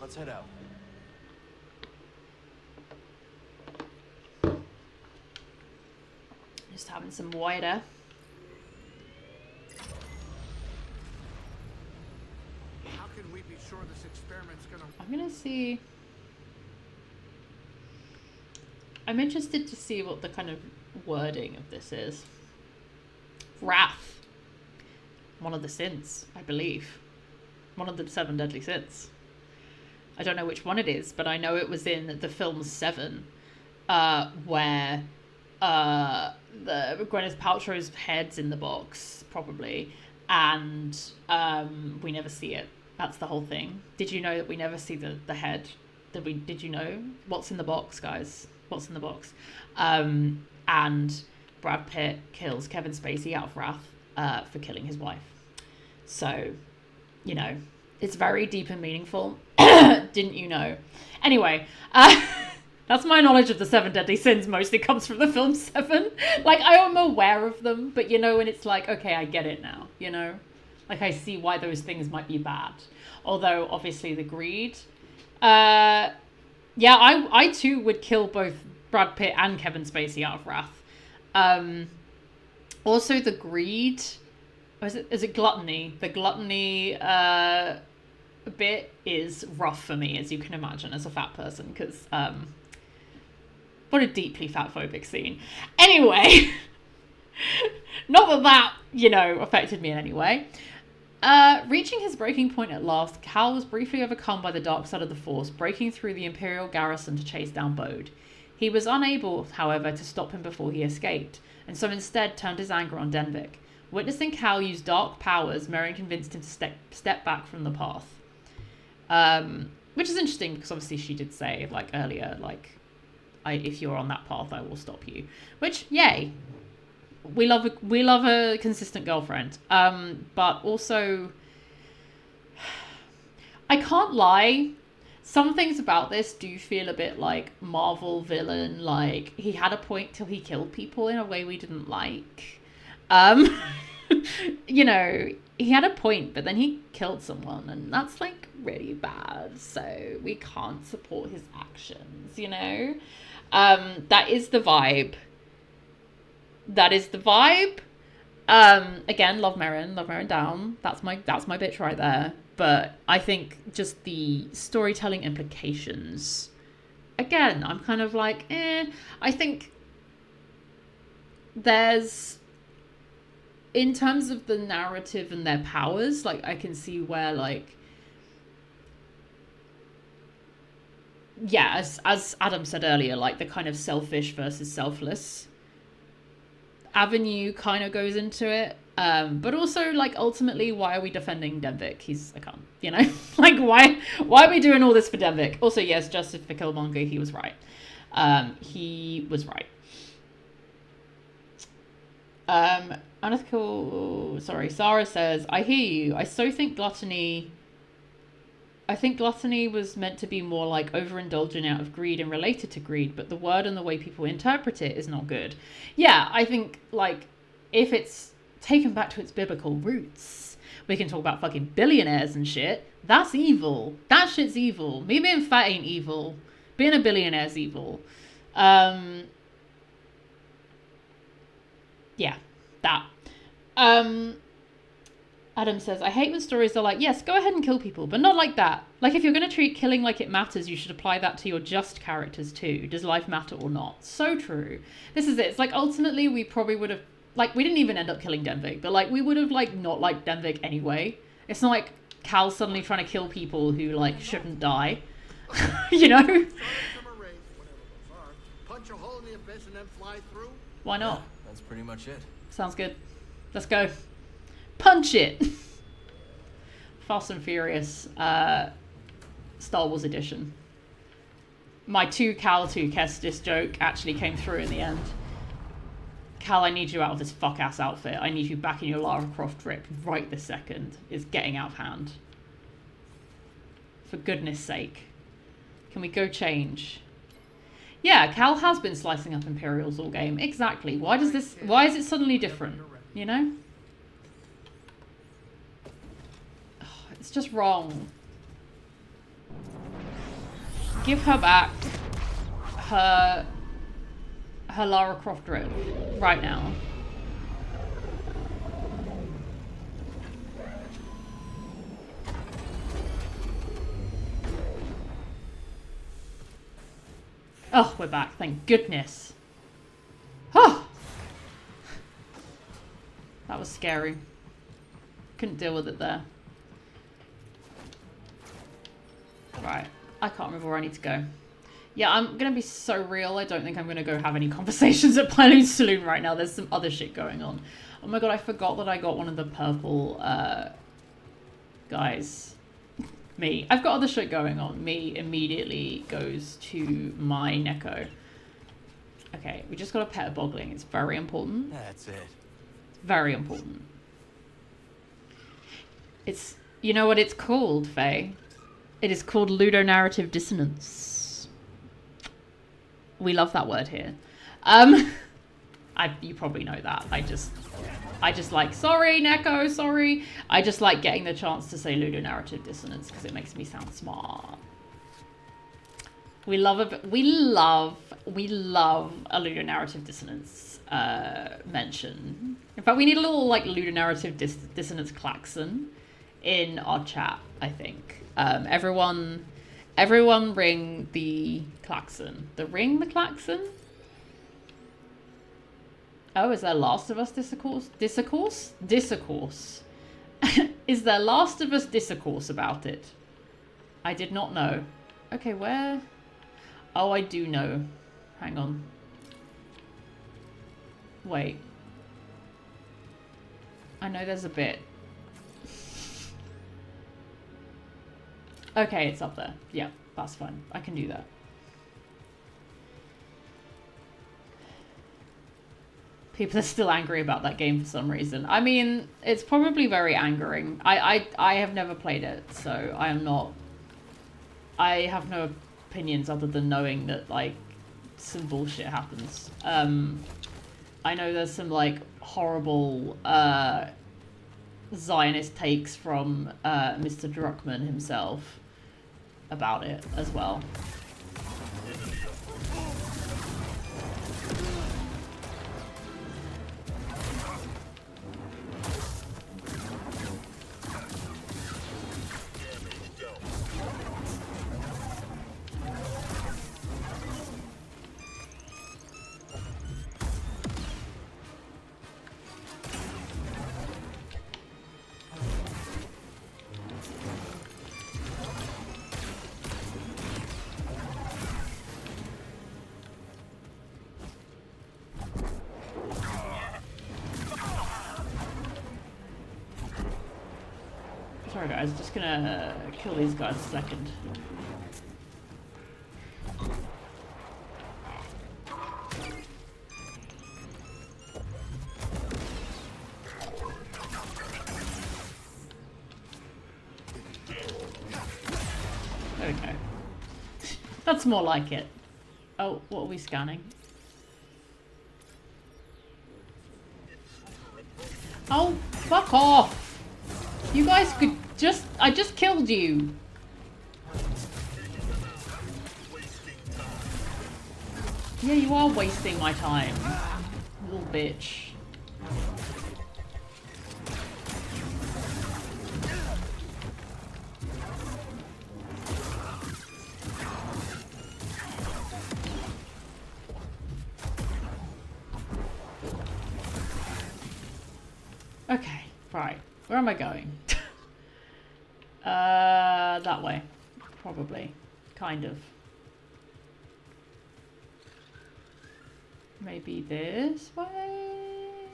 Let's head out. Just having some water. How can we be sure this experiment's gonna... I'm gonna see... I'm interested to see what the kind of wording of this is. Wrath. One of the sins, I believe. One of the 7 deadly sins. I don't know which one it is, but I know it was in the film Seven, where the Gwyneth Paltrow's head's in the box, probably, and we never see it. That's the whole thing. Did you know that we never see the head? Did you know what's in the box, guys? What's in the box? And Brad Pitt kills Kevin Spacey out of wrath for killing his wife. So, you know, it's very deep and meaningful. Didn't you know? Anyway, that's my knowledge of the 7 deadly sins. Mostly comes from the film Seven. Like, I am aware of them, but you know, and it's like, okay, I get it now, you know? Like, I see why those things might be bad. Although, obviously, the greed. Yeah, I too would kill both Brad Pitt and Kevin Spacey out of wrath. Also, the greed. Is it gluttony? The gluttony bit is rough for me, as you can imagine, as a fat person, because what a deeply fatphobic scene. Anyway, not that, you know, affected me in any way. Reaching his breaking point at last, Cal was briefly overcome by the dark side of the Force, breaking through the Imperial garrison to chase down Bode. He was unable, however, to stop him before he escaped, and so instead turned his anger on Denvik. Witnessing Cal use dark powers, Merrin convinced him to step back from the path. Which is interesting, because obviously she did say, like, earlier, like, if you're on that path, I will stop you. Which, yay. We love a consistent girlfriend. But also, I can't lie. Some things about this do feel a bit like Marvel villain. Like, he had a point till he killed people in a way we didn't like. You know, he had a point, but then he killed someone, and that's like really bad. So we can't support his actions, you know? That is the vibe. Again, love Merrin down. That's my bitch right there. But I think just the storytelling implications, again, I'm kind of like, I think there's, in terms of the narrative and their powers, like, I can see where, like, yeah, as Adam said earlier, like, the kind of selfish versus selfless avenue kind of goes into it. But also, like, ultimately, why are we defending Denvik? He's a cunt, you know? Like, why are we doing all this for Denvik? Also, yes, justice for Killmonger, he was right. He was right. Unethical, sorry, Sarah says, I hear you. I think gluttony was meant to be more like overindulging out of greed and related to greed, but the word and the way people interpret it is not good. Yeah, I think, like, if it's taken back to its biblical roots, we can talk about fucking billionaires and shit. That's evil. That shit's evil. Me being fat ain't evil. Being a billionaire's evil. Yeah, that. Adam says, I hate when stories are like, yes, go ahead and kill people, but not like that. Like, if you're going to treat killing like it matters, you should apply that to your just characters too. Does life matter or not? So true. This is it. It's like, ultimately, we probably would have, like, we didn't even end up killing Denvik, but, like, we would have, like, not liked Denvik anyway. It's not like Cal suddenly trying to kill people who, like, shouldn't die. You know? Punch a hole in the abyss and then fly through? Why not? Yeah, that's pretty much it. Sounds good. Let's go. Punch it! Fast and Furious Star Wars edition. My Cal 2 Kestis joke actually came through in the end. Cal, I need you out of this fuck-ass outfit. I need you back in your Lara Croft drip right this second. It's getting out of hand. For goodness sake. Can we go change? Yeah, Cal has been slicing up Imperials all game. Exactly. Why is it suddenly different? You know? It's just wrong. Give her back her Lara Croft robe right now. Oh, we're back. Thank goodness. Oh! That was scary. Couldn't deal with it there. Right. I can't remember where I need to go. Yeah, I'm going to be so real. I don't think I'm going to go have any conversations at Pyloon's Saloon right now. There's some other shit going on. Oh my god, I forgot that I got one of the purple guys. Me. I've got other shit going on. Me immediately goes to my Neko. Okay, we just got a pet of Boggling. It's very important. That's it. Very important. It's... You know what it's called, Faye? It is called ludonarrative dissonance. We love that word here. You probably know that. I just like, sorry, Neko, sorry. I just like getting the chance to say ludonarrative dissonance because it makes me sound smart. We love a ludonarrative dissonance mention. In fact, we need a little like ludonarrative dissonance klaxon in our chat, I think. Everyone ring the klaxon. The klaxon? Oh, is there Last of Us discourse? Discourse? Is there Last of Us discourse about it? I did not know. Okay, where? Oh, I do know. Hang on. Wait. I know there's a bit. Okay, it's up there. Yeah, that's fine. I can do that. People are still angry about that game for some reason. I mean, it's probably very angering. I have never played it, so I am not... I have no opinions other than knowing that, like, some bullshit happens. I know there's some, like, horrible Zionist takes from Mr. Druckmann himself about it as well. Sorry guys, just gonna kill these guys a second. There we go. That's more like it. Oh, what are we scanning? Oh, fuck off! You guys could just... I just killed you. Yeah, you are wasting my time. Little bitch. Okay, right. Where am I going? That way. Probably. Kind of. Maybe this way?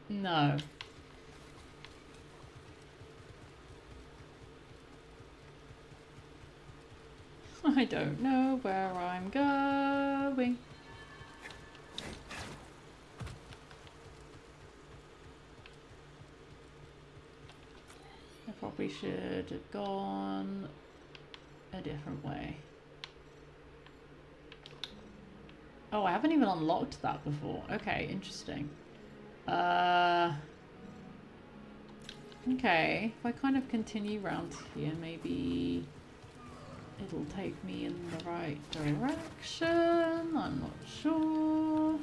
No. I don't know where I'm going. I probably should have gone a different way. Oh, I haven't even unlocked that before. Okay, interesting. Okay, if I kind of continue round here, maybe it'll take me in the right direction. I'm not sure.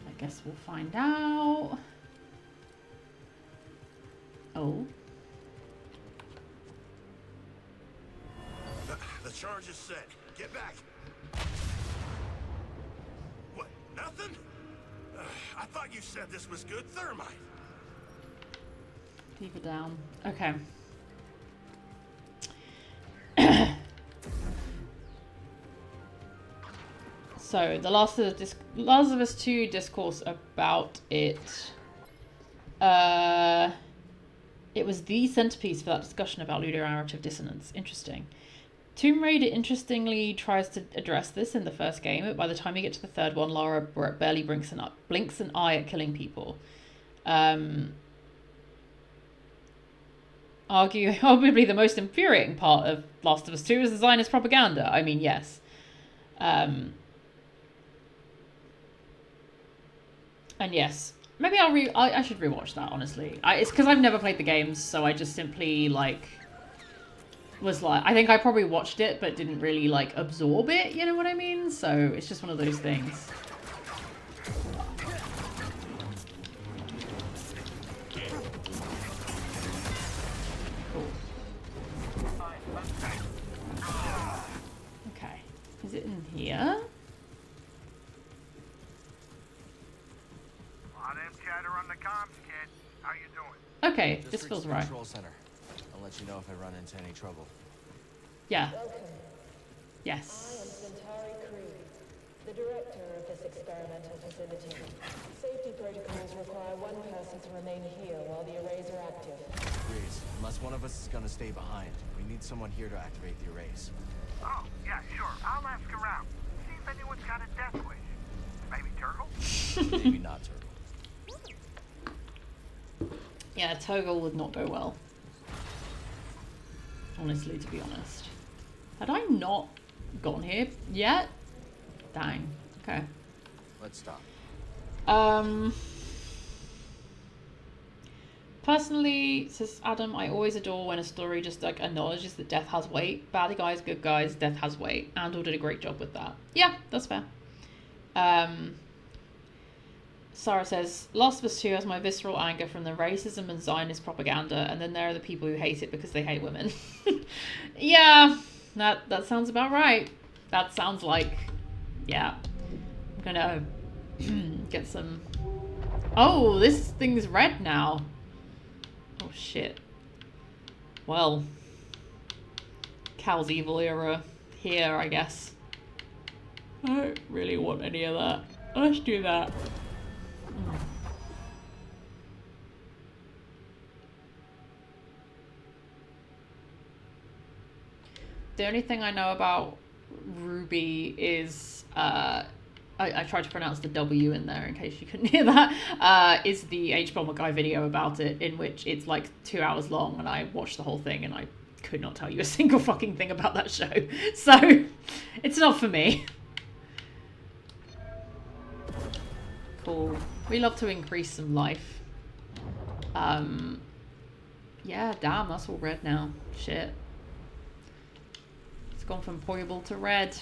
I guess we'll find out. Oh. The charge is set. Get back. What? Nothing? I thought you said this was good thermite. Keep it down. Okay. So, the Last of Us 2 discourse about it. It was the centerpiece for that discussion about ludonarrative dissonance. Interesting. Tomb Raider interestingly tries to address this in the first game, but by the time you get to the third one, Lara barely blinks an eye at killing people. Arguably the most infuriating part of Last of Us 2 is the Zionist propaganda. I mean, yes. And yes, maybe I should rewatch that, honestly. It's because I've never played the games, so I just simply, like, was like, I think I probably watched it, but didn't really, like, absorb it, you know what I mean? So it's just one of those things. Cool. Okay. Is it in here? On the comms, kid. How you doing? Okay, this feels right. Control center. I'll let you know if I run into any trouble. Yeah. Welcome. Yes. I am Centauri Greez, the director of this experimental facility. Safety protocols require one person to remain here while the arrays are active. Greez, unless one of us is gonna stay behind, we need someone here to activate the arrays. Oh, yeah, sure. I'll ask around. See if anyone's got a death wish. Maybe Turtle? Maybe not Turtle. Yeah, Toggle would not go well. Honestly, to be honest. Had I not gone here yet? Dang. Okay. Let's stop. Personally, says Adam, I always adore when a story just like acknowledges that death has weight. Bad guys, good guys, death has weight. Andor did a great job with that. Yeah, that's fair. Sarah says, Last of Us 2 has my visceral anger from the racism and Zionist propaganda, and then there are the people who hate it because they hate women. Yeah, that sounds about right. That sounds like, yeah. I'm gonna get some... Oh, this thing's red now. Oh, shit. Well, Cal's evil era here, I guess. I don't really want any of that. Let's do that. The only thing I know about Ruby is, I tried to pronounce the W in there in case you couldn't hear that, is the H-Bomber Guy video about it, in which it's like 2 hours long, and I watched the whole thing and I could not tell you a single fucking thing about that show. So, it's not for me. Cool. We love to increase some life. Yeah, damn, that's all red now. Shit. It's gone from purple to red.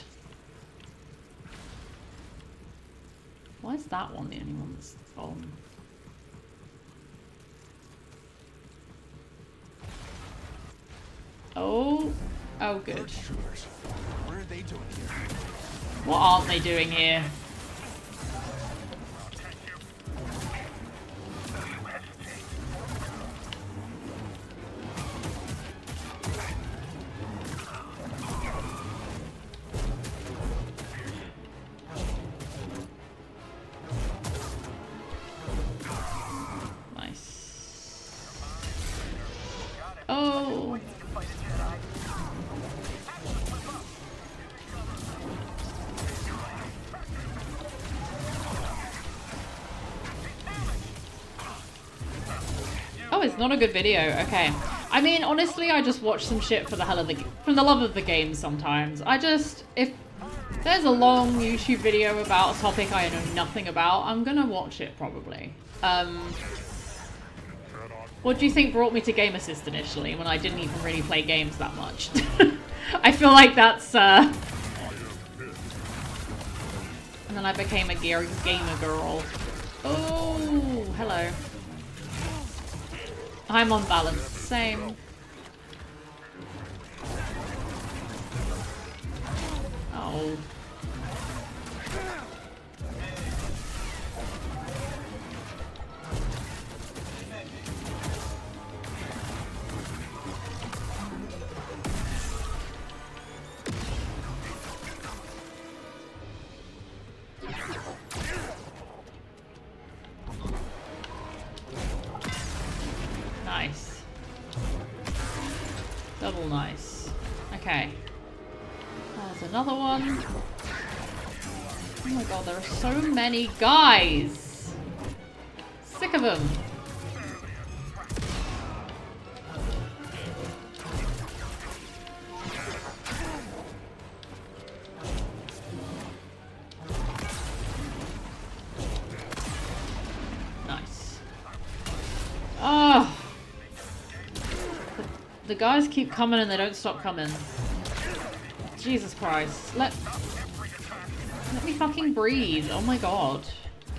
Why is that one the only one that's on? Oh. Oh, good. What are they doing here? What aren't they doing here? Oh. Oh, it's not a good video. Okay. I mean, honestly, I just watch some shit for the hell of from the love of the game sometimes. If there's a long YouTube video about a topic I know nothing about, I'm gonna watch it probably. What do you think brought me to Game Assist initially when I didn't even really play games that much? I feel like that's and then I became a gamer girl. Oh, hello. I'm on balance. Same. Oh. Nice. Double nice. Okay. There's another one. Oh my god, there are so many guys! Sick of them. Nice. Oh! The guys keep coming and they don't stop coming. Jesus Christ. Let me fucking breathe. Oh my god.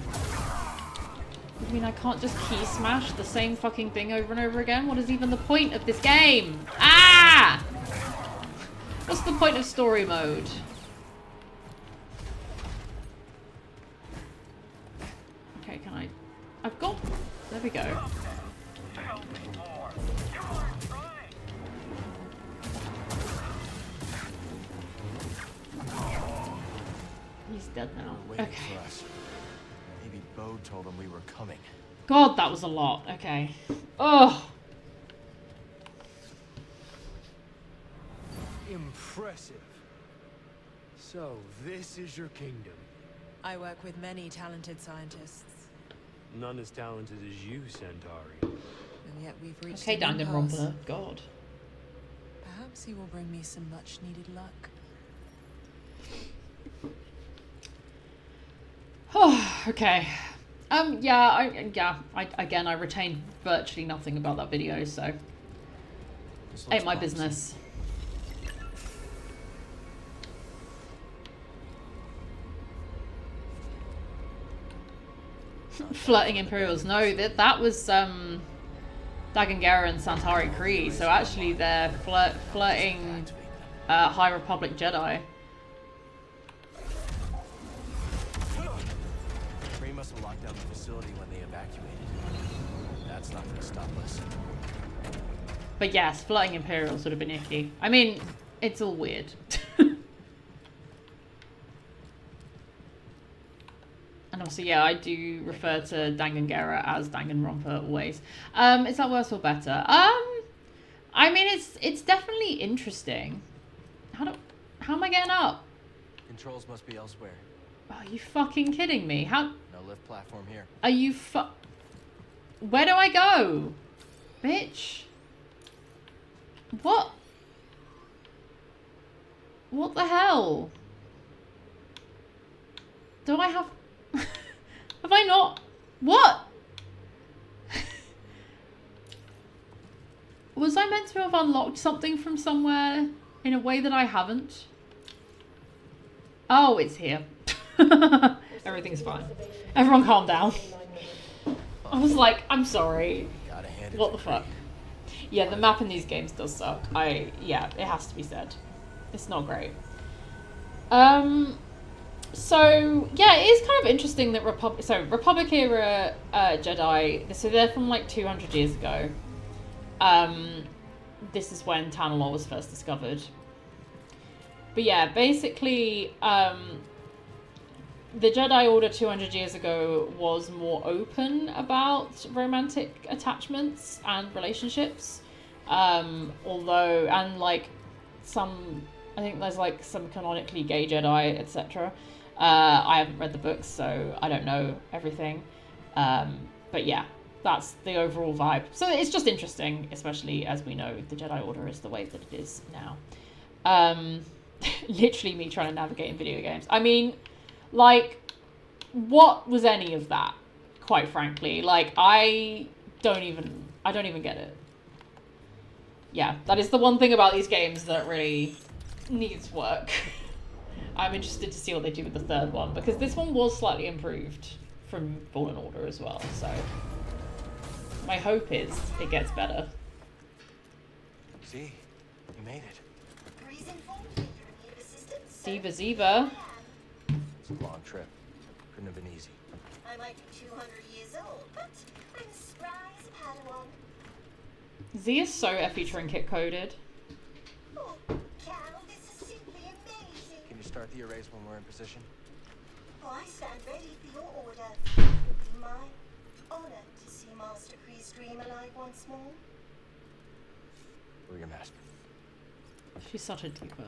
I mean, I can't just key smash the same fucking thing over and over again? What is even the point of this game? Ah! What's the point of story mode? Okay, can I... I've got... There we go. He's dead now. Okay. Maybe Bo told him we were coming. God, that was a lot. Okay. Oh. Impressive. So, this is your kingdom. I work with many talented scientists. None as talented as you, Centauri. And yet we've reached Okay, an impasse. Danganronpa. God. Perhaps he will bring me some much needed luck. Oh, okay. Yeah, I retained virtually nothing about that video, so ain't my business. Flirting Imperials. No, that was Dagangera and Santari Greez. So actually they're flirting High Republic Jedi. Must have locked down the facility when they evacuated. That's not going to stop us. But yes, flirting Imperials would have been icky. I mean, it's all weird. And also, yeah, I do refer to Dangangera as Danganronpa always. Is that worse or better? I mean, it's definitely interesting. How am I getting up? Controls must be elsewhere. Are you fucking kidding me? How? No lift platform here. Are you Where do I go? Bitch. What? What the hell? Do I have... Have I not... What? Was I meant to have unlocked something from somewhere in a way that I haven't? Oh, it's here. Everything's fine. Everyone calm down. I was like, I'm sorry. What the fuck? Yeah, the map in these games does suck. Yeah, it has to be said. It's not great. So yeah, it is kind of interesting that Republic era Jedi, so they're from like 200 years ago. This is when Tanalorr was first discovered. But yeah, basically, the Jedi Order 200 years ago was more open about romantic attachments and relationships. Although, and like some, I think there's like some canonically gay Jedi, etc. I haven't read the books, so I don't know everything. But yeah, that's the overall vibe. So it's just interesting, especially as we know the Jedi Order is the way that it is now. Literally me trying to navigate in video games. I mean, like, what was any of that, quite frankly? Like, I I don't even get it. Yeah, that is the one thing about these games that really needs work. I'm interested to see what they do with the third one, because this one was slightly improved from Fallen Order as well, so my hope is it gets better. See? You made it. Greez informed me you need assistance. Ziva Ziva. It's a long trip. Couldn't have been easy. I might be 200 years old, but I'm as spry as a Padawan. Z is so effie trinket coded. Oh, Cal, this is simply amazing. Can you start the erase when we're in position? Oh, I stand ready for your order. It would be my honor to see Master Greez dream alive once more. We're your master. She's such a diva.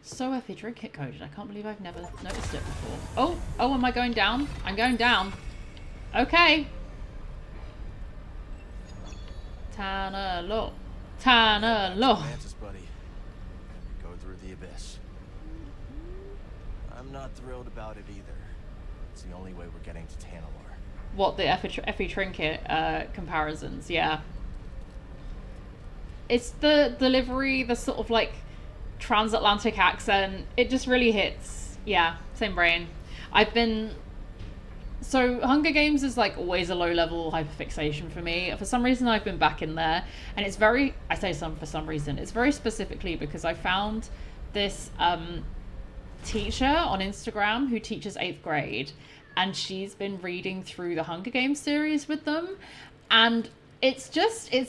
So effie trinket coded. I can't believe I've never noticed it before. Oh, am I going down? I'm going down. Okay. Tanalorr. Tanalorr. Mantis, buddy. Go through the abyss. I'm not thrilled about it either. It's the only way we're getting to Tanalorr. What, the effie trinket comparisons? Yeah. It's the delivery, the sort of like transatlantic accent. It just really hits. Yeah, same brain. So Hunger Games is like always a low level hyperfixation for me. For some reason I've been back in there, and it's very, I say for some reason, it's very specifically because I found this teacher on Instagram who teaches 8th grade, and she's been reading through the Hunger Games series with them, and it's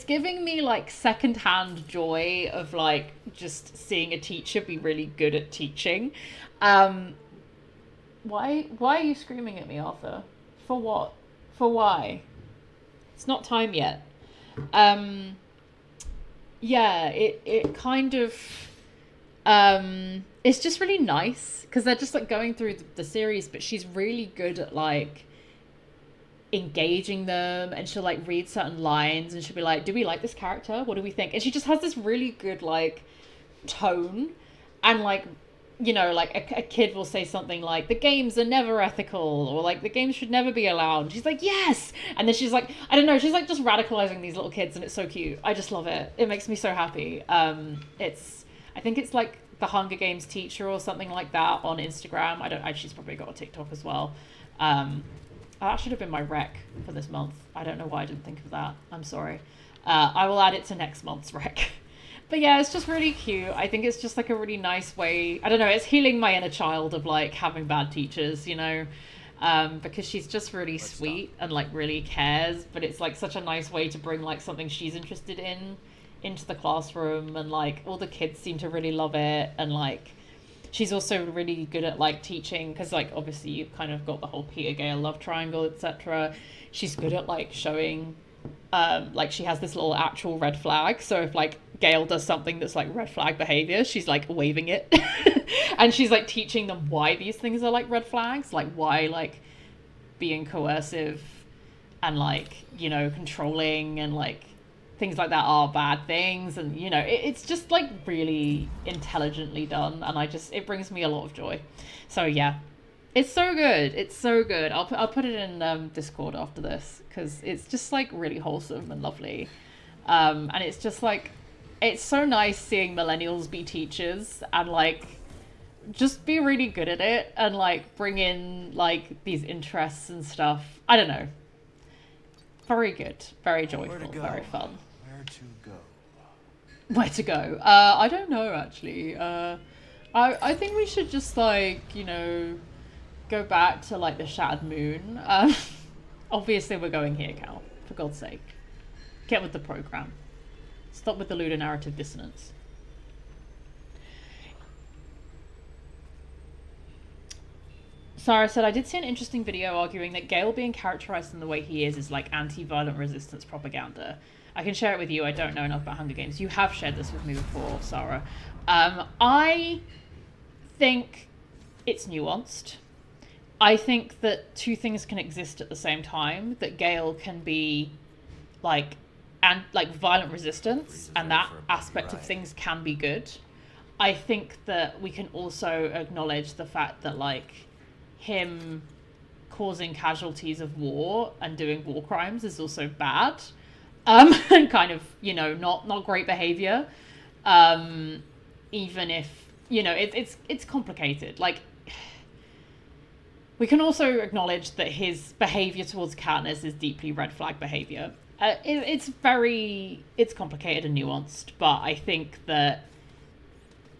giving me like secondhand joy of like just seeing a teacher be really good at teaching. Why are you screaming at me, Arthur? For what? For why? It's not time yet. Yeah, it kind of it's just really nice because they're just like going through the series, but she's really good at like engaging them, and she'll like read certain lines and she'll be like, do we like this character? What do we think? And she just has this really good like tone, and like, you know, like a kid will say something like, the games are never ethical, or like the games should never be allowed, and she's like, yes, and then she's like, I don't know, she's like just radicalizing these little kids, and it's so cute. I just love it. It makes me so happy. I think it's like the Hunger Games teacher or something like that on Instagram. She's probably got a TikTok as well. That should have been my rec for this month. I don't know why I didn't think of that. I'm sorry. I will add it to next month's rec. But yeah, it's just really cute. I think it's just like a really nice way. I don't know, it's healing my inner child of like having bad teachers, you know, because she's just really sweet and like really cares. But it's like such a nice way to bring like something she's interested in into the classroom, and like all the kids seem to really love it. And like she's also really good at like teaching, because like obviously you've kind of got the whole Peter Gale love triangle, etc. She's good at like showing like she has this little actual red flag, so if like Gale does something that's like red flag behavior, she's like waving it and she's like teaching them why these things are like red flags, like why like being coercive and like, you know, controlling and like things like that are bad things. And you know, it's just like really intelligently done, and it brings me a lot of joy. So yeah, it's so good. It's so good. I'll put it in Discord after this, because it's just like really wholesome and lovely. And it's just like, it's so nice seeing millennials be teachers and like just be really good at it, and like bring in like these interests and stuff. I don't know. Very good. Very joyful. Very fun. Where to go? Where to go? I don't know actually. I think we should just like, you know, go back to like the Shattered Moon. Obviously we're going here, Cal. For God's sake. Get with the program. Stop with the ludonarrative dissonance. Sarah said, I did see an interesting video arguing that Gale being characterized in the way he is like anti-violent resistance propaganda. I can share it with you. I don't know enough about Hunger Games. You have shared this with me before, Sarah. I think it's nuanced. I think that two things can exist at the same time. That Gale can be like, and like violent resistance, and that aspect of things can be good. I think that we can also acknowledge the fact that like him causing casualties of war and doing war crimes is also bad. And kind of, you know, not great behavior. Even if, you know, it's complicated. Like, we can also acknowledge that his behavior towards Katniss is deeply red flag behavior. It's complicated and nuanced, but I think that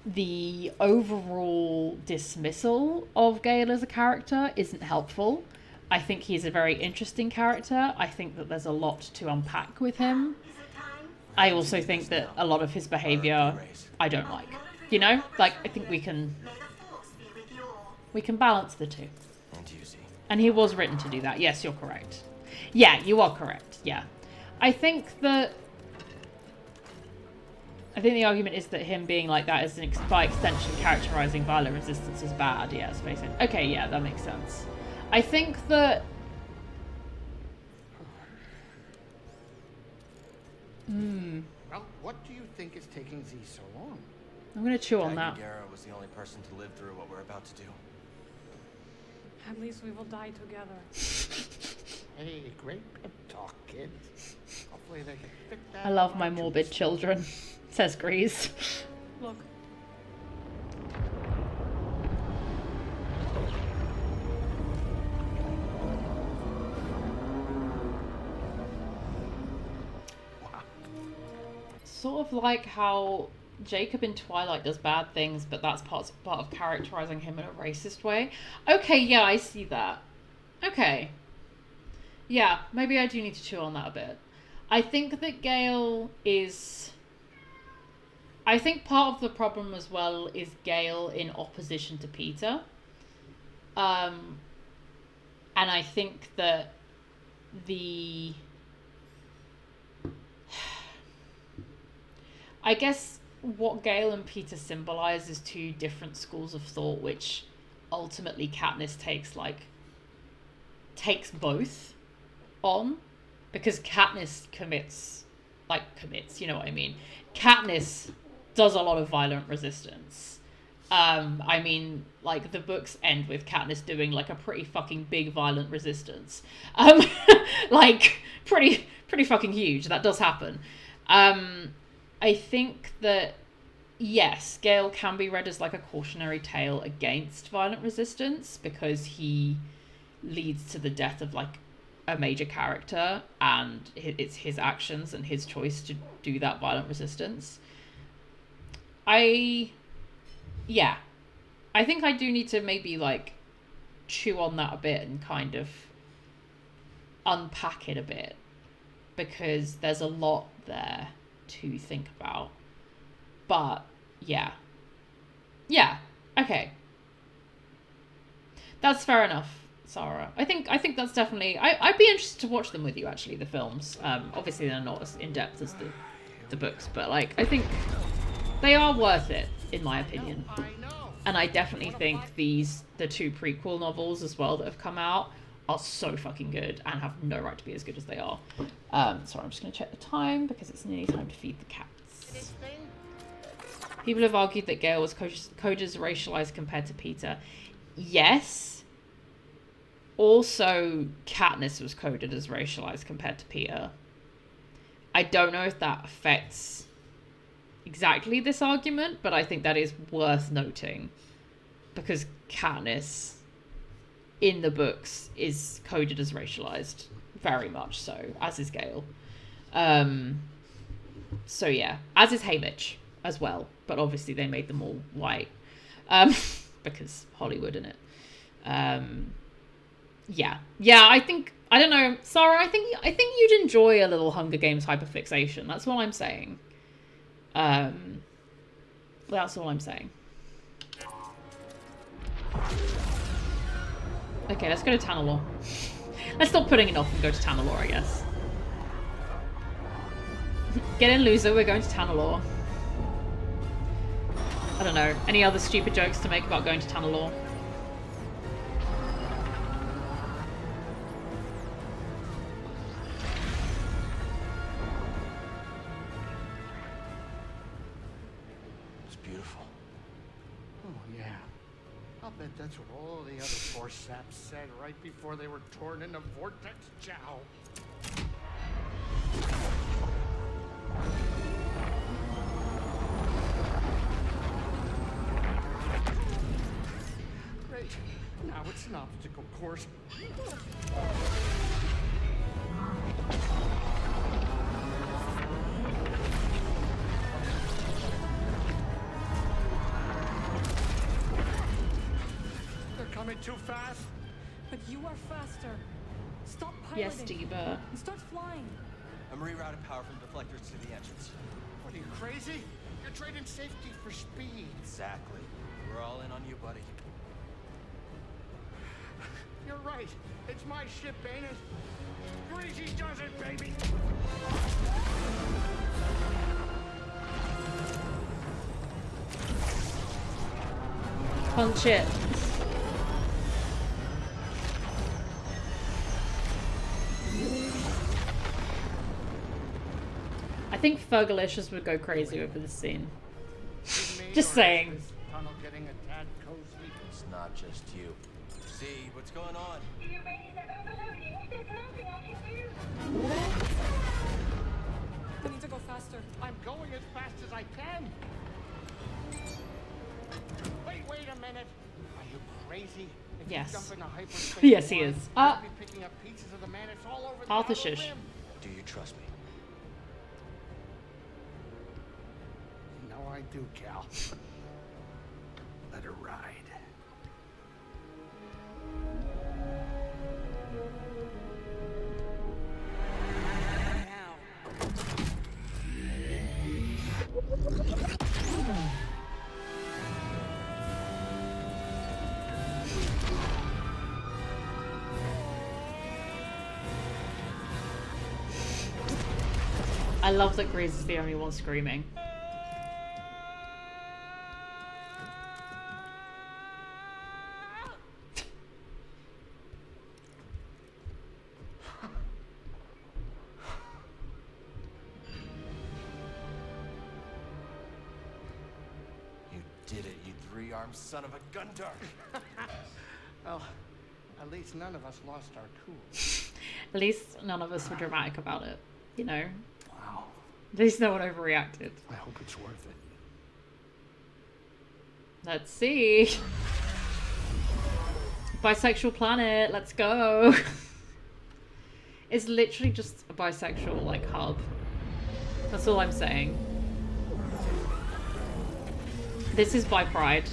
the overall dismissal of Gale as a character isn't helpful. I think he's a very interesting character. I think that there's a lot to unpack with him. I also think that a lot of his behavior I don't like. You know? Like, I think we can balance the two. And he was written to do that. Yes, you're correct. Yeah, you are correct. Yeah. I think the argument is that him being like that is, by extension, characterizing violent resistance as bad. Yeah, space it. Okay, yeah, that makes sense. I think that... Well, what do you think is taking Z so long? I'm going to chew on that. Garrett was the only person to live through what we're about to do. At least we will die together. Hey, great pep talk, kid. Hopefully they can fit that. I love my morbid children, says Greez. Look. Sort of like how Jacob in Twilight does bad things, but that's part of characterizing him in a racist way. Okay, yeah, I see that. Okay. Yeah, maybe I do need to chew on that a bit. I think that Gale is... I think part of the problem as well is Gale in opposition to Peter. And I think that the... I guess what Gale and Peter symbolize is two different schools of thought, which ultimately Katniss takes both on, because Katniss commits, you know what I mean? Katniss does a lot of violent resistance. I mean, like, the books end with Katniss doing, like, a pretty fucking big violent resistance. Like, pretty fucking huge. That does happen. I think that, yes, Gale can be read as like a cautionary tale against violent resistance, because he leads to the death of like a major character, and it's his actions and his choice to do that violent resistance. I think I do need to maybe like chew on that a bit and kind of unpack it a bit, because there's a lot there to think about. But yeah, okay, that's fair enough, Sarah. I think that's definitely... I'd be interested to watch them with you, actually, the films. Obviously they're not as in-depth as the books, but like, I think they are worth it, in my opinion. And I definitely think the two prequel novels as well that have come out are so fucking good and have no right to be as good as they are. Sorry, I'm just going to check the time because it's nearly time to feed the cats. People have argued that Gale was coded as racialized compared to Peter. Yes. Also, Katniss was coded as racialized compared to Peter. I don't know if that affects exactly this argument, but I think that is worth noting, because Katniss in the books is coded as racialized, very much so, as is Gale. So yeah, as is Haymitch as well, but obviously they made them all white, because Hollywood in it. Yeah, I think, I don't know, Sarah, I think you'd enjoy a little Hunger Games hyperfixation. That's what I'm saying. That's all I'm saying. Okay, let's go to Tanalorr. Let's stop putting it off and go to Tanalorr, I guess. Get in, loser, we're going to Tanalorr. I don't know, any other stupid jokes to make about going to Tanalorr? It's beautiful. Oh, yeah. I'll bet that's what all the other Force saps said right before they were torn into Vortex Chow. it's an obstacle course. They're coming too fast. But you are faster. Stop piloting. Yes, Diva. And start flying. I'm rerouting power from deflectors to the entrance. What are you, crazy? You're trading safety for speed. Exactly. We're all in on you, buddy. You're right. It's my ship, ain't it? Greasy does it, baby. Punch it. I think Fergalicious would go crazy over this scene. Just saying. Is this tunnel getting a tad cozy? It's not just you. See, what's going on? Your radios are overloading. There's nothing I can do. I need to go faster. I'm going as fast as I can. Wait a minute. Are you crazy? If Yes. you jump into hyperspace Yes, he once, is. you'll be picking up pieces of the Mantis all over the Arthur outer Shush. rim. Do you trust me? You know I do, Cal. Let her ride. I love that Greez is the only one screaming. You did it, you three-armed son of a gun dart. Well, at least none of us lost our cool. At least none of us were dramatic about it, you know? Wow. At least no one overreacted. I hope it's worth it. Let's see. Bisexual planet, let's go. It's literally just a bisexual, like, hub. That's all I'm saying. This is by pride.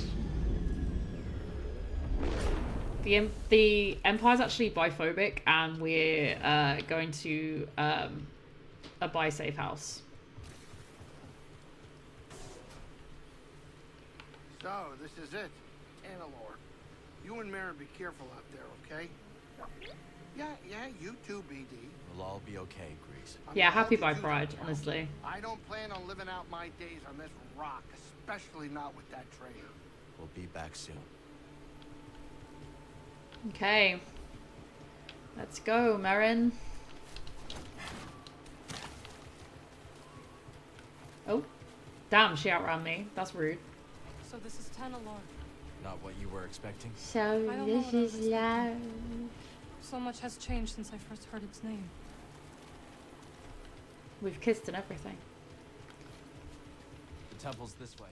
The Empire's actually biphobic, and we're going to a bi-safe house. So, this is it. Tanalorr. You and Merrin be careful out there, okay? Yeah, you too, BD. We'll all be okay, Greez. Yeah, I'm happy glad by to do pride, that. honestly. I don't plan on living out my days on this rock, especially not with that traitor. We'll be back soon. Okay. Let's go, Merrin. Oh. Damn, she outran me. That's rude. So this is Tanalorr. Not what you were expecting? So I don't know this what I was is love. So much has changed since I first heard its name. We've kissed and everything. The temple's this way.